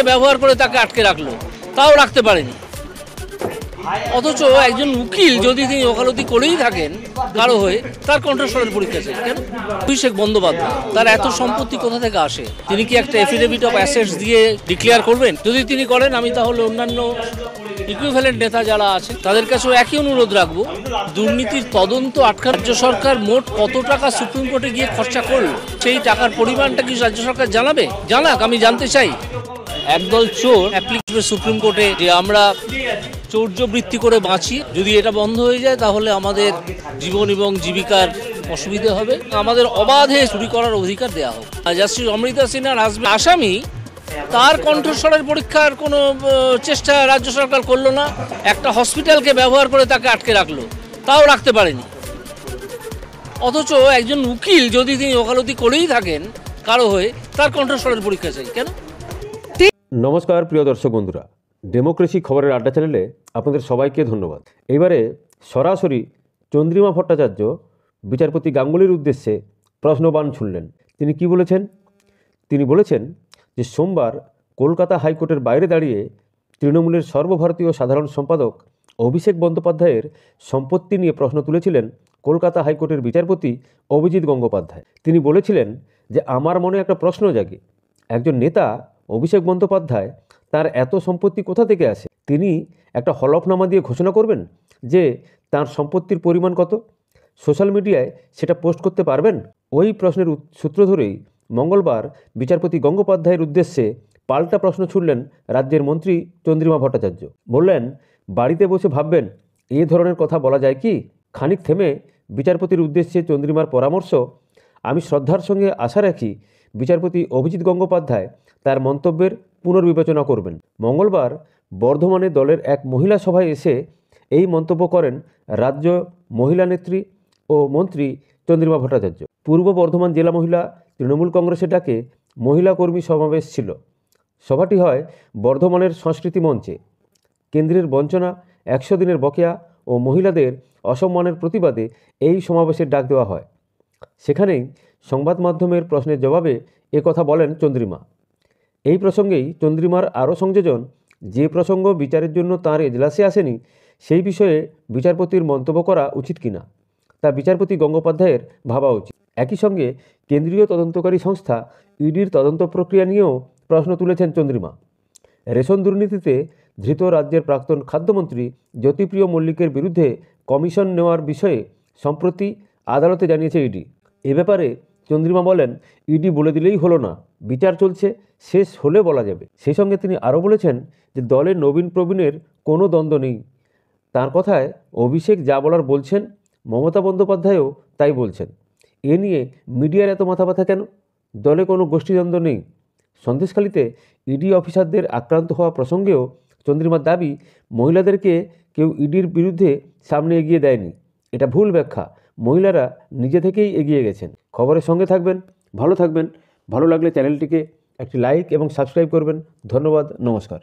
ব্যবহার করে তাকে আটকে রাখলো, তাও রাখতে পারেনি। অথচ একজন উকিল যদি তিনি ওকালতি করেই থাকেন কারো হয়ে, তার কণ্ঠস্বরের পরীক্ষা চাই কেন? অভিষেক বন্দ্যোপাধ্যায় তার এত সম্পত্তি কোথা থেকে আসে? তিনি কি একটা এফিডেভিট অফ অ্যাসেটস দিয়ে ডিক্লেয়ার করবেন? যদি তিনি করেন, আমি তাহলে অন্যান্য ইকুইভ্যালেন্ট নেতা যারা আছে তাদের কাছেও একই অনুরোধ রাখবো, দুর্নীতির তদন্ত আটকানোর রাজ্য সরকার মোট কত টাকা সুপ্রিম কোর্টে গিয়ে খরচা করলো, সেই টাকার পরিমাণটা কি রাজ্য সরকার জানাবে? জানাক, আমি জানতে চাই। একদল চোর অ্যাপ্লিকেশন সুপ্রিম কোর্টে যে আমরা চৌর্যবৃত্তি করে বাঁচি, যদি এটা বন্ধ হয়ে যায় তাহলে আমাদের জীবন এবং জীবিকার অসুবিধে হবে, আমাদের অবাধে চুরি করার অধিকার দেওয়া হোক। জাস্টিস অমৃতা সিনহার আসামি, তার কণ্ঠস্বরের পরীক্ষার কোনো চেষ্টা রাজ্য সরকার করলো না। একটা হসপিটালকে ব্যবহার করে তাকে আটকে রাখলো, তাও রাখতে পারেনি। অথচ একজন উকিল যদি তিনি ওকালতি করেই থাকেন কারো হয়ে, তার কণ্ঠস্বরের পরীক্ষা চাই কেন? নমস্কার প্রিয় দর্শক বন্ধুরা, ডেমোক্রেসি খবরের আড্ডা চ্যানেলে আপনাদের সবাইকে ধন্যবাদ। এবারে সরাসরি চন্দ্রিমা ভট্টাচার্য বিচারপতি গাঙ্গুলির উদ্দেশ্যে প্রশ্নবাণ ছুড়লেন। তিনি কি বলেছেন? তিনি বলেছেন যে সোমবার কলকাতা হাইকোর্টের বাইরে দাঁড়িয়ে তৃণমূলের সর্বভারতীয় সাধারণ সম্পাদক অভিষেক বন্দ্যোপাধ্যায়ের সম্পত্তি নিয়ে প্রশ্ন তুলেছিলেন কলকাতা হাইকোর্টের বিচারপতি অভিজিৎ গঙ্গোপাধ্যায়। তিনি বলেছিলেন যে আমার মনে একটা প্রশ্ন জাগে, একজন নেতা অভিষেক বন্দ্যোপাধ্যায়, তার এত সম্পত্তি কোথা থেকে আসে? তিনি একটা হলফনামা দিয়ে ঘোষণা করবেন যে তার সম্পত্তির পরিমাণ কত, সোশ্যাল মিডিয়ায় সেটা পোস্ট করতে পারবেন? ওই প্রশ্নের সূত্র ধরেই মঙ্গলবার বিচারপতি গঙ্গোপাধ্যায়ের উদ্দেশ্যে পাল্টা প্রশ্ন ছুড়লেন রাজ্যের মন্ত্রী চন্দ্রিমা ভট্টাচার্য। বললেন, বাড়িতে বসে ভাববেন এ ধরনের কথা বলা যায় কি? খানিক থেমে বিচারপতির উদ্দেশ্যে চন্দ্রিমার পরামর্শ, আমি শ্রদ্ধার সঙ্গে আশা রাখি বিচারপতি অভিজিৎ গঙ্গোপাধ্যায় তার মন্তব্যের পুনর্বিবেচনা করবেন। মঙ্গলবার বর্ধমানে দলের এক মহিলা সভায় এসে এই মন্তব্য করেন রাজ্য মহিলা নেত্রী ও মন্ত্রী চন্দ্রিমা ভট্টাচার্য। পূর্ব বর্ধমান জেলা মহিলা তৃণমূল কংগ্রেসের ডাকে মহিলা কর্মী সমাবেশ ছিল। সভাটি হয় বর্ধমানের সংস্কৃতি মঞ্চে। কেন্দ্রের বঞ্চনা, 100 দিনের বকেয়া ও মহিলাদের অসম্মানের প্রতিবাদে এই সমাবেশের ডাক দেওয়া হয়। সেখানেই সংবাদ মাধ্যমের প্রশ্নের জবাবে কথা বলেন চন্দ্রিমা। এই প্রসঙ্গেই চন্দ্রিমার আরও সংযোজন, যে প্রসঙ্গ বিচারের জন্য তাঁর এজলাসে আসেনি সেই বিষয়ে বিচারপতির মন্তব্য করা উচিত কিনা তা বিচারপতি গঙ্গোপাধ্যায়ের ভাবা উচিত। একই সঙ্গে কেন্দ্রীয় তদন্তকারী সংস্থা ইডির তদন্ত প্রক্রিয়া নিয়েও প্রশ্ন তুলেছেন চন্দ্রিমা। রেশন দুর্নীতিতে ধৃত রাজ্যের প্রাক্তন খাদ্যমন্ত্রী জ্যোতিপ্রিয় মল্লিকের বিরুদ্ধে কমিশন নেওয়ার বিষয়ে সম্প্রতি আদালতে জানিয়েছে ইডি। এ ব্যাপারে চন্দ্রিমা বলেন, ইডি বলে দিলেই হলো না, বিচার চলছে, শেষ হলে বলা যাবে। সেই সঙ্গে তিনি আরও বলেছেন যে দলে নবীন প্রবীণের কোনো দ্বন্দ্ব নেই। তার কথায় অভিষেক যা বলার বলছেন, মমতা বন্দ্যোপাধ্যায়ও তাই বলছেন। এ নিয়ে মিডিয়ার এত মাথা ব্যথা কেন? দলে কোনো গোষ্ঠীদ্বন্দ্ব নেই। সন্দেশখালিতে ইডি অফিসারদের আক্রান্ত হওয়া প্রসঙ্গেও চন্দ্রিমার দাবি, মহিলাদেরকে কেউ ইডির বিরুদ্ধে সামনে এগিয়ে দেয়নি, এটা ভুল ব্যাখ্যা, মহিলারা নিজে থেকেই এগিয়ে গেছেন। খবরের সঙ্গে থাকবেন, ভালো থাকবেন। ভালো লাগলে চ্যানেলটিকে একটি লাইক এবং সাবস্ক্রাইব করবেন। ধন্যবাদ, নমস্কার।